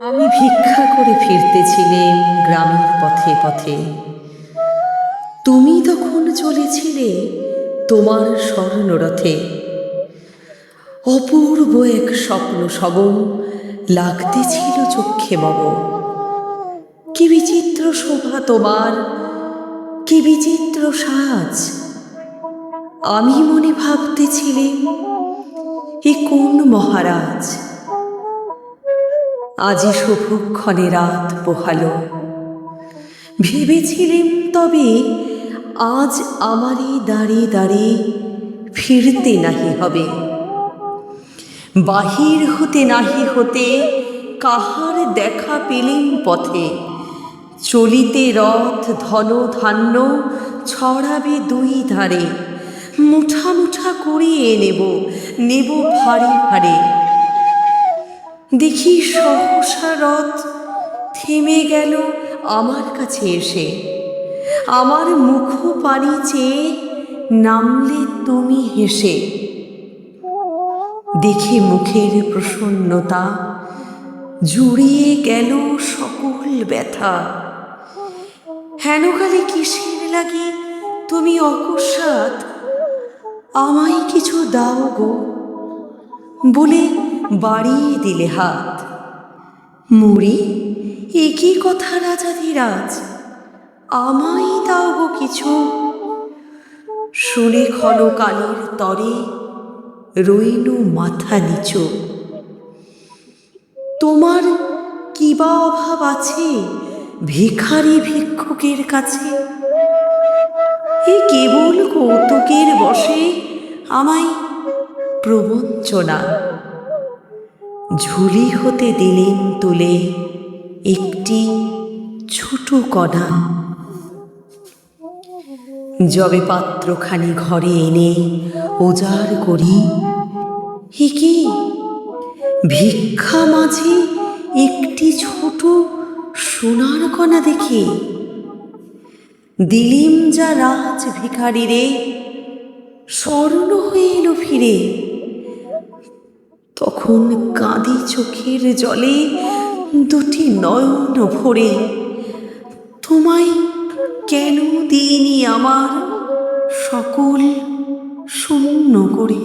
আমি ভিক্ষা করে ফিরতেছিলেম গ্রামের পথে পথে। তুমি তখন চলেছিলে তোমার স্বর্ণরথে। অপূর্ব এক স্বপ্ন সব লাগতেছিল চক্ষে মম। কি বিচিত্র শোভা তোমার, কি বিচিত্র সাজ। আমি মনে ভাবতেছিলেম এ কোন মহারাজ। আজি শুভক্ষণে রাত পোহালো। ভেবেছিলেম তবে আজ আমারই দাঁড়ে দাঁড়ে ফিরতে নাহি হবে। বাহির হতে নাহি হতে কাহার দেখা পেলেম পথে। চলিতে রথ ধন ধান্য ছড়াবে দুই ধারে। মুঠা মুঠা করিয়ে নেব, নেব ভারে ভারে। দেখি সহসা রথ থেমে গেল আমার কাছে এসে। আমার মুখ পানি চেয়ে নামলে তুমি হেসে। দেখে মুখের প্রসন্নতা জুড়িয়ে গেল সকল ব্যথা। হেনকালে কিসের লাগি তুমি অকস্মাৎ আমায় কিছু দাও গো বলে বাড়িয়ে দিলে হাত। মুড়ি এ কি কথা রাজাধিরাজ, আমায় দাও গো কিছু। শুনে ক্ষণকালের তরে রইনু মাথা নিচু। তোমার কি বা অভাব আছে ভিখারি ভিক্ষুকের কাছে। এ কেবল কৌতুকের বশে আমায় প্রবঞ্চনা। ঝুলি হতে দিলেন তুলে একটি ছোট কণা। যবে পাত্রখানি ঘরে এনে উজাড় করি, এ কি ভিক্ষা মাঝে একটি ছোট সোনার কণা দেখি। দিলিম যা রাজ ভিখারিরে স্বর্ণ হয়ে এলো ফিরে। তখন কাঁদি চোখের জলে দুটি নয়ন ভরে। তোমায় কেন দিইনি আমার সকল শূন্য করে।